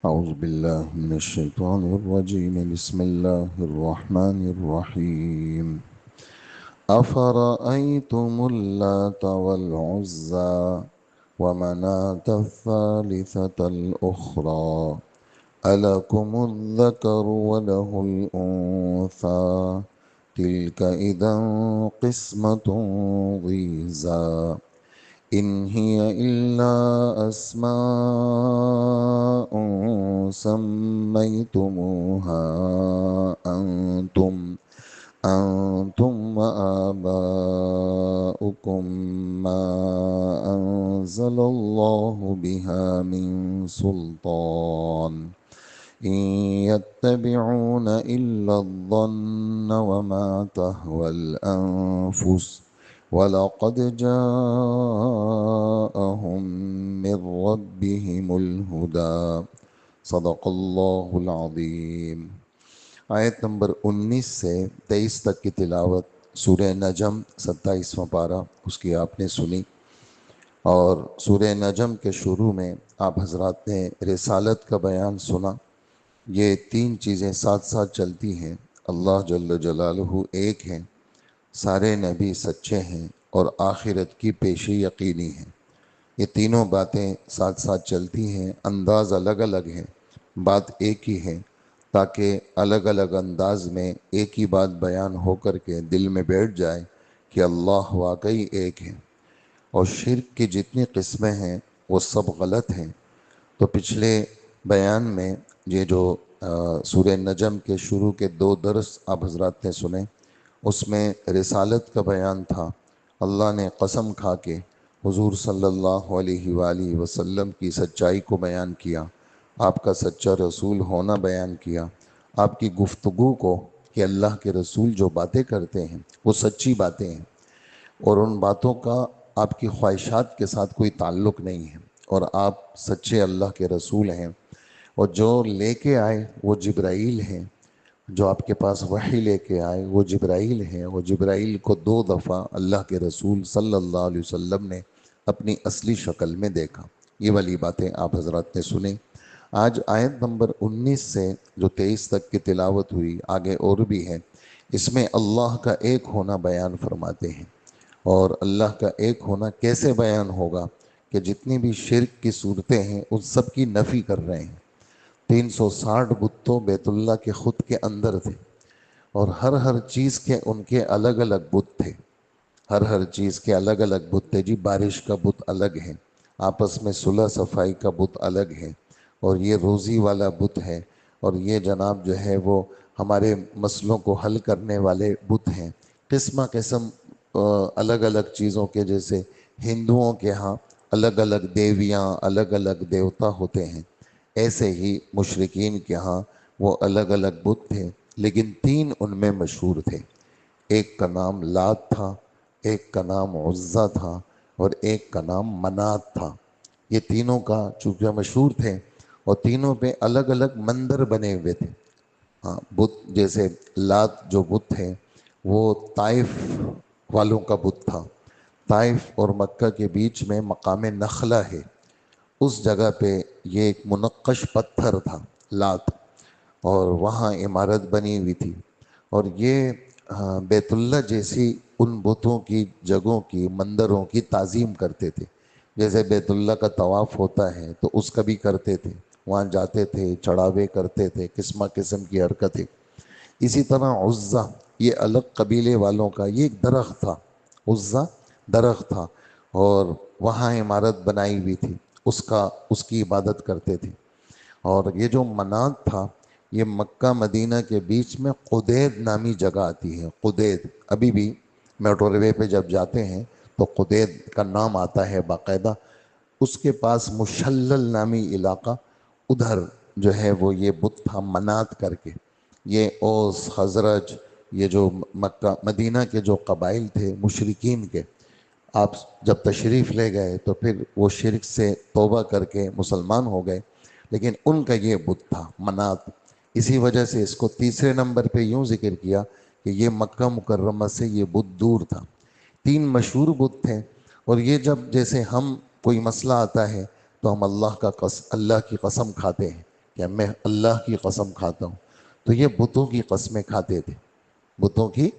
أعوذ بالله من الشيطان الرجيم. بسم الله الرحمن الرحيم. أفرأيتم اللات والعزى ومناة الثالثة الأخرى ألكم الذكر وله الأنثى تلك إذا قسمة ضيزى إن هي إلا أسماء سميتموها أنتم وآباؤكم ما أنزل الله بها من سلطان إن يتبعون إلا الظن وما تهوى الأنفس ولقد جاءهم من ربهم الهدى صدق اللہ العظیم۔ آیت نمبر 19 سے 23 تک کی تلاوت سورہ نجم 27واں پارہ اس کی آپ نے سنی، اور سورہ نجم کے شروع میں آپ حضرات نے رسالت کا بیان سنا۔ یہ تین چیزیں ساتھ ساتھ چلتی ہیں، اللہ جل جلالہ ایک ہیں، سارے نبی سچے ہیں، اور آخرت کی پیشی یقینی ہے۔ یہ تینوں باتیں ساتھ ساتھ چلتی ہیں، انداز الگ الگ ہے، بات ایک ہی ہے، تاکہ الگ الگ انداز میں ایک ہی بات بیان ہو کر کے دل میں بیٹھ جائے کہ اللہ واقعی ایک ہے۔ اور شرک کی جتنی قسمیں ہیں وہ سب غلط ہیں۔ تو پچھلے بیان میں یہ جو سورہ نجم کے شروع کے 2 درس آپ حضرات نے سنے، اس میں رسالت کا بیان تھا۔ اللہ نے قسم کھا کے حضور صلی اللہ علیہ وآلہ وسلم کی سچائی کو بیان کیا، آپ کا سچا رسول ہونا بیان کیا، آپ کی گفتگو کو کہ اللہ کے رسول جو باتیں کرتے ہیں وہ سچی باتیں ہیں، اور ان باتوں کا آپ کی خواہشات کے ساتھ کوئی تعلق نہیں ہے، اور آپ سچے اللہ کے رسول ہیں۔ اور جو لے کے آئے وہ جبرائیل ہیں، جو آپ کے پاس وحی لے کے آئے وہ جبرائیل ہیں۔ وہ جبرائیل کو 2 دفعہ اللہ کے رسول صلی اللہ علیہ وسلم نے اپنی اصلی شکل میں دیکھا۔ یہ والی باتیں آپ حضرات نے سنی۔ آج آیت نمبر 19 سے جو 23 تک کی تلاوت ہوئی، آگے اور بھی ہے، اس میں اللہ کا ایک ہونا بیان فرماتے ہیں۔ اور اللہ کا ایک ہونا کیسے بیان ہوگا کہ جتنی بھی شرک کی صورتیں ہیں ان سب کی نفی کر رہے ہیں۔ 360 بت تو بیت اللہ کے خود کے اندر تھے، اور ہر چیز کے ان کے الگ الگ بت تھے، ہر چیز کے الگ الگ بت تھے۔ جی بارش کا بت الگ ہے، آپس میں صلح صفائی کا بت الگ ہے، اور یہ روزی والا بت ہے، اور یہ جناب جو ہے وہ ہمارے مسئلوں کو حل کرنے والے بت ہیں۔ قسم قسم الگ الگ چیزوں کے، جیسے ہندوؤں کے ہاں الگ الگ دیویاں، الگ الگ دیوتا ہوتے ہیں، ایسے ہی مشرکین کے ہاں وہ الگ الگ بت تھے، لیکن 3 ان میں مشہور تھے۔ ایک کا نام لات تھا، ایک کا نام عزہ تھا، اور ایک کا نام منات تھا۔ یہ تینوں کا چونکہ مشہور تھے، اور تینوں پہ الگ الگ مندر بنے ہوئے تھے۔ ہاں، بت جیسے لات جو بت ہے وہ طائف والوں کا بت تھا۔ طائف اور مکہ کے بیچ میں مقام نخلہ ہے، اس جگہ پہ یہ ایک منقش پتھر تھا لات، اور وہاں عمارت بنی ہوئی تھی، اور یہ بیت اللہ جیسی ان بتوں کی جگہوں کی، مندروں کی تعظیم کرتے تھے۔ جیسے بیت اللہ کا طواف ہوتا ہے تو اس کا بھی کرتے تھے، وہاں جاتے تھے، چڑھاوے کرتے تھے، قسم قسم کی حرکتیں۔ اسی طرح عزہ، یہ الگ قبیلے والوں کا یہ ایک درخت تھا، عزہ درخت تھا، اور وہاں عمارت بنائی ہوئی تھی، اس کی عبادت کرتے تھے۔ اور یہ جو منات تھا، یہ مکہ مدینہ کے بیچ میں قدید نامی جگہ آتی ہے۔ قدید ابھی بھی میٹرو وے پہ جب جاتے ہیں تو قدید کا نام آتا ہے باقاعدہ۔ اس کے پاس مشلل نامی علاقہ، ادھر جو ہے وہ یہ بت تھا منات کر کے۔ یہ اوس خزرج، یہ جو مکہ مدینہ کے جو قبائل تھے مشرکین کے، آپ جب تشریف لے گئے تو پھر وہ شرک سے توبہ کر کے مسلمان ہو گئے، لیکن ان کا یہ بت تھا منات۔ اسی وجہ سے اس کو تیسرے نمبر پہ یوں ذکر کیا کہ یہ مکہ مکرمہ سے یہ بت دور تھا۔ 3 مشہور بت تھے، اور یہ جب جیسے ہم کوئی مسئلہ آتا ہے تو ہم اللہ کی قسم کھاتے ہیں کہ کہ میں اللہ کی قسم کھاتا ہوں، تو یہ بتوں کی قسمیں کھاتے تھے، بتوں کی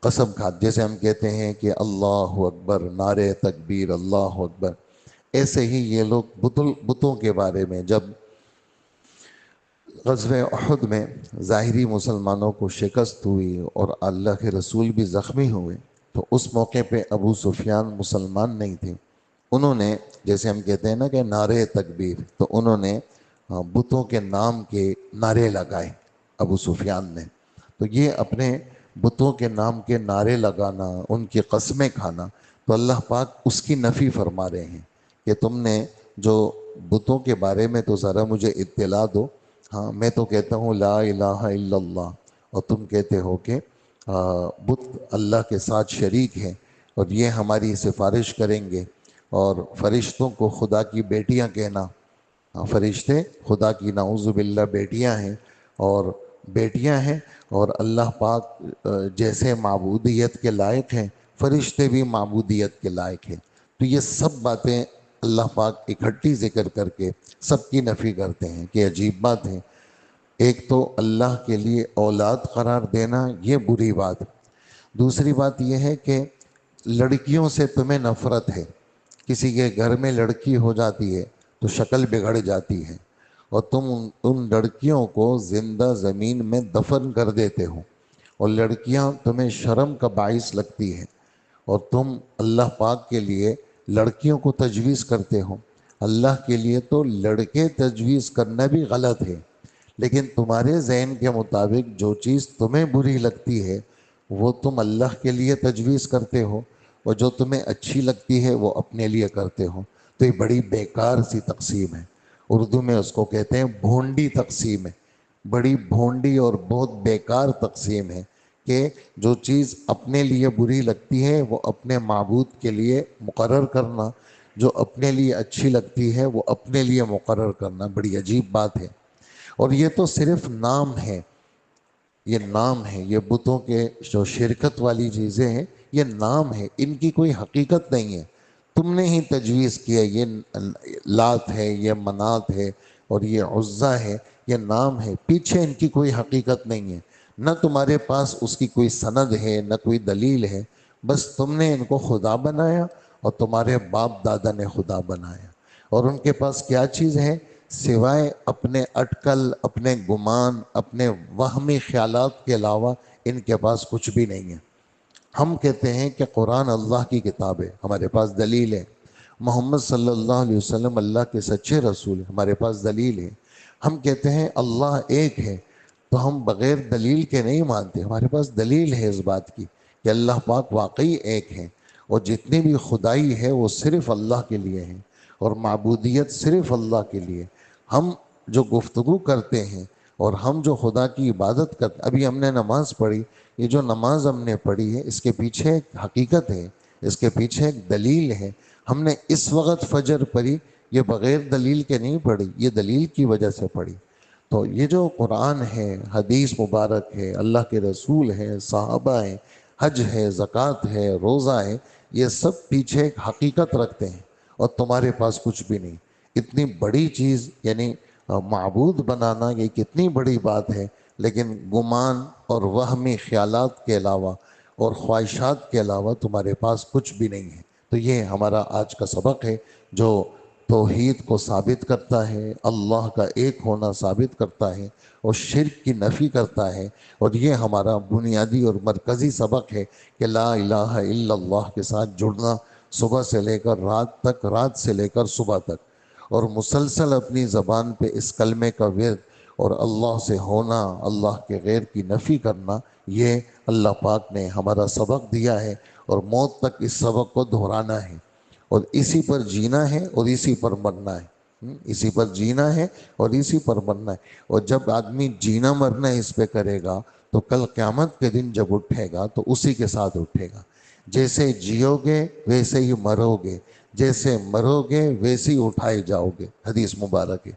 قسم کھاتے، جیسے ہم کہتے ہیں کہ اللہ اکبر، نعرہ تکبیر، اللہ اکبر، ایسے ہی یہ لوگ بتوں کے بارے میں جب غزوہ احد میں ظاہری مسلمانوں کو شکست ہوئی اور اللہ کے رسول بھی زخمی ہوئے، تو اس موقع پہ ابو سفیان مسلمان نہیں تھے، انہوں نے، جیسے ہم کہتے ہیں نا کہ نعرہ تکبیر، تو انہوں نے بتوں کے نام کے نعرے لگائے ابو سفیان نے۔ تو یہ اپنے بتوں کے نام کے نعرے لگانا، ان کی قسمیں کھانا، تو اللہ پاک اس کی نفی فرما رہے ہیں کہ تم نے جو بتوں کے بارے میں تو ذرا مجھے اطلاع دو، ہاں میں تو کہتا ہوں لا الہ الا اللہ، اور تم کہتے ہو کہ بت اللہ کے ساتھ شریک ہیں اور یہ ہماری سفارش کریں گے، اور فرشتوں کو خدا کی بیٹیاں کہنا، فرشتے خدا کی نعوذ باللہ بیٹیاں ہیں، اور بیٹیاں ہیں، اور اللہ پاک جیسے معبودیت کے لائق ہیں، فرشتے بھی معبودیت کے لائق ہیں۔ تو یہ سب باتیں اللہ پاک اکٹھی ذکر کر کے سب کی نفی کرتے ہیں کہ عجیب بات ہے، ایک تو اللہ کے لیے اولاد قرار دینا یہ بری بات، دوسری بات یہ ہے کہ لڑکیوں سے تمہیں نفرت ہے، کسی کے گھر میں لڑکی ہو جاتی ہے تو شکل بگڑ جاتی ہے، اور تم ان لڑکیوں کو زندہ زمین میں دفن کر دیتے ہو، اور لڑکیاں تمہیں شرم کا باعث لگتی ہیں، اور تم اللہ پاک کے لیے لڑکیوں کو تجویز کرتے ہو۔ اللہ کے لیے تو لڑکے تجویز کرنا بھی غلط ہے، لیکن تمہارے ذہن کے مطابق جو چیز تمہیں بری لگتی ہے وہ تم اللہ کے لیے تجویز کرتے ہو، اور جو تمہیں اچھی لگتی ہے وہ اپنے لیے کرتے ہو۔ تو یہ بڑی بیکار سی تقسیم ہے، اردو میں اس کو کہتے ہیں بھونڈی تقسیم ہے، بڑی بھونڈی اور بہت بیکار تقسیم ہے کہ جو چیز اپنے لیے بری لگتی ہے وہ اپنے معبود کے لیے مقرر کرنا، جو اپنے لیے اچھی لگتی ہے وہ اپنے لیے مقرر کرنا، بڑی عجیب بات ہے۔ اور یہ تو صرف نام ہے، یہ نام ہے، یہ بتوں کے جو شرکت والی چیزیں ہیں یہ نام ہے، ان کی کوئی حقیقت نہیں ہے، تم نے ہی تجویز کیا، یہ لات ہے، یہ منات ہے، اور یہ عزا ہے، یہ نام ہے، پیچھے ان کی کوئی حقیقت نہیں ہے، نہ تمہارے پاس اس کی کوئی سند ہے نہ کوئی دلیل ہے، بس تم نے ان کو خدا بنایا اور تمہارے باپ دادا نے خدا بنایا، اور ان کے پاس کیا چیز ہے سوائے اپنے اٹکل، اپنے گمان، اپنے وہمی خیالات کے علاوہ ان کے پاس کچھ بھی نہیں ہے۔ ہم کہتے ہیں کہ قرآن اللہ کی کتاب ہے، ہمارے پاس دلیل ہے، محمد صلی اللہ علیہ وسلم اللہ کے سچے رسول ہیں، ہمارے پاس دلیل ہے، ہم کہتے ہیں اللہ ایک ہے، تو ہم بغیر دلیل کے نہیں مانتے، ہمارے پاس دلیل ہے اس بات کی کہ اللہ پاک واقعی ایک ہے، اور جتنی بھی خدائی ہے وہ صرف اللہ کے لیے ہے، اور معبودیت صرف اللہ کے لیے۔ ہم جو گفتگو کرتے ہیں اور ہم جو خدا کی عبادت کرتے، ابھی ہم نے نماز پڑھی، یہ جو نماز ہم نے پڑھی ہے اس کے پیچھے ایک حقیقت ہے، اس کے پیچھے ایک دلیل ہے۔ ہم نے اس وقت فجر پڑھی، یہ بغیر دلیل کے نہیں پڑھی، یہ دلیل کی وجہ سے پڑھی۔ تو یہ جو قرآن ہے، حدیث مبارک ہے، اللہ کے رسول ہے، صحابہ ہیں، حج ہے، زکوٰۃ ہے، روزہ ہے، یہ سب پیچھے ایک حقیقت رکھتے ہیں، اور تمہارے پاس کچھ بھی نہیں۔ اتنی بڑی چیز یعنی معبود بنانا یہ کتنی بڑی بات ہے، لیکن گمان اور وہمی خیالات کے علاوہ اور خواہشات کے علاوہ تمہارے پاس کچھ بھی نہیں ہے۔ تو یہ ہمارا آج کا سبق ہے جو توحید کو ثابت کرتا ہے، اللہ کا ایک ہونا ثابت کرتا ہے، اور شرک کی نفی کرتا ہے، اور یہ ہمارا بنیادی اور مرکزی سبق ہے کہ لا الہ الا اللہ کے ساتھ جڑنا، صبح سے لے کر رات تک، رات سے لے کر صبح تک، اور مسلسل اپنی زبان پہ اس کلمے کا ورد اور اللہ سے ہونا، اللہ کے غیر کی نفی کرنا، یہ اللہ پاک نے ہمارا سبق دیا ہے، اور موت تک اس سبق کو دہرانا ہے، اور اسی پر جینا ہے اور اسی پر مرنا ہے، اسی پر جینا ہے اور اسی پر مرنا ہے۔ اور جب آدمی جینا مرنا اس پہ کرے گا تو کل قیامت کے دن جب اٹھے گا تو اسی کے ساتھ اٹھے گا، جیسے جیو گے ویسے ہی مرو گے، جیسے مرو گے ویسے ہی اٹھائے جاؤ گے، حدیث مبارک ہے،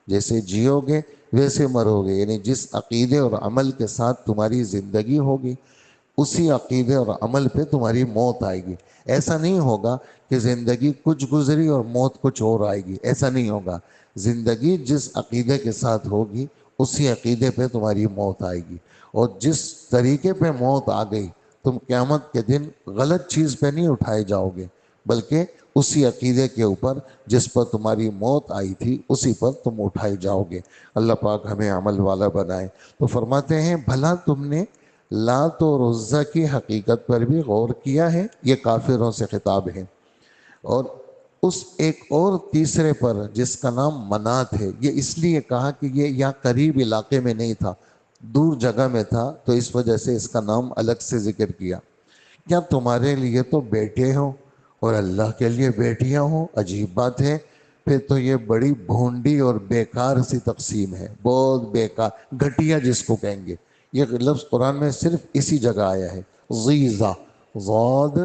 جیسے جیو گے ویسے مرو گے، یعنی جس عقیدے اور عمل کے ساتھ تمہاری زندگی ہوگی، اسی عقیدے اور عمل پہ تمہاری موت آئے گی۔ ایسا نہیں ہوگا کہ زندگی کچھ گزری اور موت کچھ اور آئے گی، ایسا نہیں ہوگا۔ زندگی جس عقیدے کے ساتھ ہوگی اسی عقیدے پہ تمہاری موت آئے گی، اور جس طریقے پہ موت آ گئی تم قیامت کے دن غلط چیز پہ نہیں اٹھائے جاؤ گے، بلکہ اسی عقیدے کے اوپر جس پر تمہاری موت آئی تھی اسی پر تم اٹھائے جاؤ گے۔ اللہ پاک ہمیں عمل والا بنائے۔ تو فرماتے ہیں بھلا تم نے لات اور عزا کی حقیقت پر بھی غور کیا ہے؟ یہ کافروں سے خطاب ہے۔ اور اس ایک اور تیسرے پر جس کا نام منات ہے، یہ اس لیے کہا کہ یہ یہاں قریب علاقے میں نہیں تھا، دور جگہ میں تھا، تو اس وجہ سے اس کا نام الگ سے ذکر کیا۔ کیا تمہارے لیے تو بیٹے ہوں اور اللہ کے لیے بیٹیاں ہوں؟ عجیب بات ہے، پھر تو یہ بڑی بھونڈی اور بیکار سی تقسیم ہے، بہت بیکار، گھٹیا جس کو کہیں گے۔ یہ لفظ قرآن میں صرف اسی جگہ آیا ہے، غیظہ، ضاد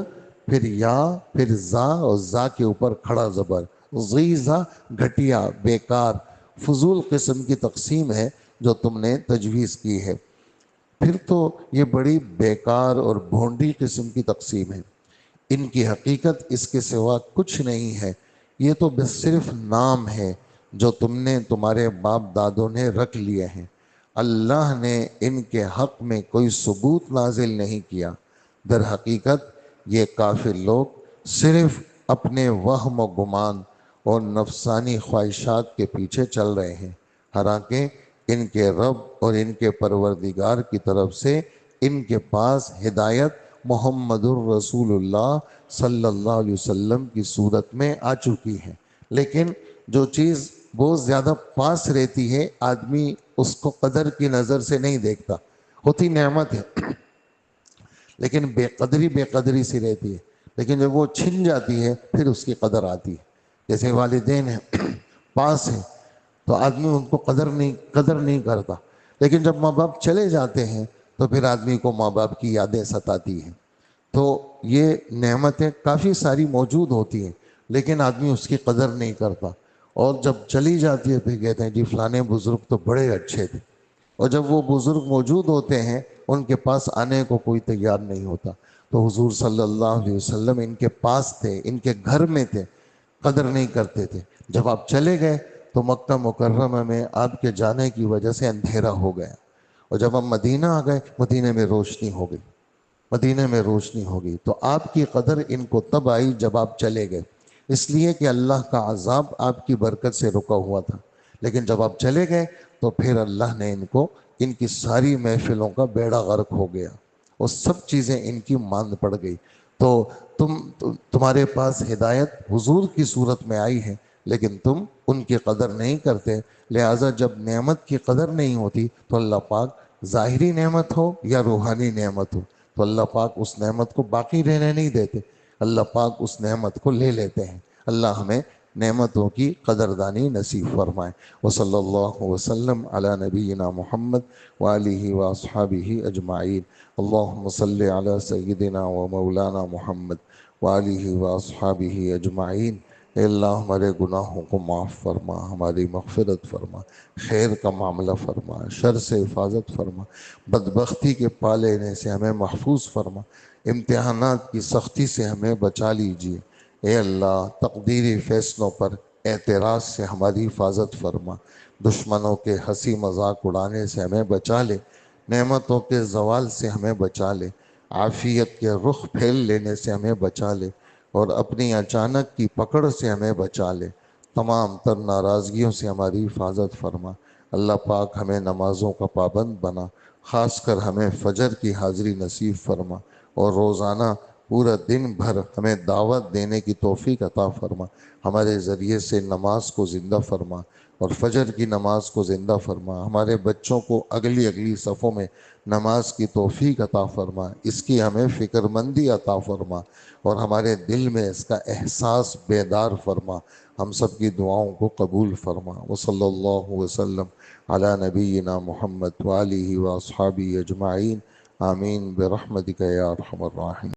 پھر یا پھر زا اور زا کے اوپر کھڑا زبر، غیظہ، گھٹیا، بیکار، فضول قسم کی تقسیم ہے جو تم نے تجویز کی ہے۔ پھر تو یہ بڑی بیکار اور بھونڈی قسم کی تقسیم ہے۔ ان کی حقیقت اس کے سوا کچھ نہیں ہے، یہ تو بس صرف نام ہے جو تم نے تمہارے باپ دادوں نے رکھ لیے ہیں۔ اللہ نے ان کے حق میں کوئی ثبوت نازل نہیں کیا۔ در حقیقت یہ کافر لوگ صرف اپنے وہم و گمان اور نفسانی خواہشات کے پیچھے چل رہے ہیں، حالانکہ ان کے رب اور ان کے پروردگار کی طرف سے ان کے پاس ہدایت محمد الرسول اللہ صلی اللہ علیہ وسلم کی صورت میں آ چکی ہے۔ لیکن جو چیز بہت زیادہ پاس رہتی ہے آدمی اس کو قدر کی نظر سے نہیں دیکھتا، ہوتی نعمت ہے لیکن بے قدری سی رہتی ہے، لیکن جب وہ چھن جاتی ہے پھر اس کی قدر آتی ہے۔ جیسے والدین ہیں پاس ہیں تو آدمی ان کو قدر نہیں کرتا، لیکن جب ماں باپ چلے جاتے ہیں تو پھر آدمی کو ماں باپ کی یادیں ستاتی ہیں۔ تو یہ نعمتیں کافی ساری موجود ہوتی ہیں لیکن آدمی اس کی قدر نہیں کرتا، اور جب چلی جاتی ہے پھر کہتے ہیں جی فلانے بزرگ تو بڑے اچھے تھے، اور جب وہ بزرگ موجود ہوتے ہیں ان کے پاس آنے کو کوئی تیار نہیں ہوتا۔ تو حضور صلی اللہ علیہ وسلم ان کے پاس تھے، ان کے گھر میں تھے، قدر نہیں کرتے تھے۔ جب آپ چلے گئے تو مکہ مکرمہ میں آپ کے جانے کی وجہ سے اندھیرا ہو گیا، اور جب ہم مدینہ آ گئے مدینہ میں روشنی ہو گئی، مدینہ میں روشنی ہو گئی۔ تو آپ کی قدر ان کو تب آئی جب آپ چلے گئے، اس لیے کہ اللہ کا عذاب آپ کی برکت سے رکا ہوا تھا، لیکن جب آپ چلے گئے تو پھر اللہ نے ان کی ساری محفلوں کا بیڑا غرق ہو گیا، اور سب چیزیں ان کی ماند پڑ گئی۔ تو تمہارے پاس ہدایت حضور کی صورت میں آئی ہے لیکن تم ان کی قدر نہیں کرتے، لہٰذا جب نعمت کی قدر نہیں ہوتی تو اللہ پاک ظاہری نعمت ہو یا روحانی نعمت ہو تو اللہ پاک اس نعمت کو باقی رہنے نہیں دیتے، اللہ پاک اس نعمت کو لے لیتے ہیں۔ اللہ ہمیں نعمتوں کی قدردانی نصیب فرمائے۔ وصلی اللہ وسلم علی نبینا محمد وآلہ واصحابہ اجمعین۔ اللہم صلی علی سیدنا و مولانا محمد وآلہ واصحابہ اجمعین۔ اے اللہ ہمارے گناہوں کو معاف فرما، ہماری مغفرت فرما، خیر کا معاملہ فرما، شر سے حفاظت فرما، بدبختی کے پا لینے سے ہمیں محفوظ فرما، امتحانات کی سختی سے ہمیں بچا لیجیے۔ اے اللہ تقدیری فیصلوں پر اعتراض سے ہماری حفاظت فرما، دشمنوں کے ہنسی مذاق اڑانے سے ہمیں بچا لے، نعمتوں کے زوال سے ہمیں بچا لے، عافیت کے رخ پھیل لینے سے ہمیں بچا لے، اور اپنی اچانک کی پکڑ سے ہمیں بچا لے، تمام تر ناراضگیوں سے ہماری حفاظت فرما۔ اللہ پاک ہمیں نمازوں کا پابند بنا، خاص کر ہمیں فجر کی حاضری نصیب فرما، اور روزانہ پورا دن بھر ہمیں دعوت دینے کی توفیق عطا فرما، ہمارے ذریعے سے نماز کو زندہ فرما اور فجر کی نماز کو زندہ فرما، ہمارے بچوں کو اگلی صفوں میں نماز کی توفیق عطا فرما، اس کی ہمیں فکر مندی عطا فرما، اور ہمارے دل میں اس کا احساس بیدار فرما، ہم سب کی دعاؤں کو قبول فرما۔ وصلی اللہ وسلم علی نبینا محمد وآلہ واصحابہ اجمعین، آمین برحمتک یا ارحم الراحمین۔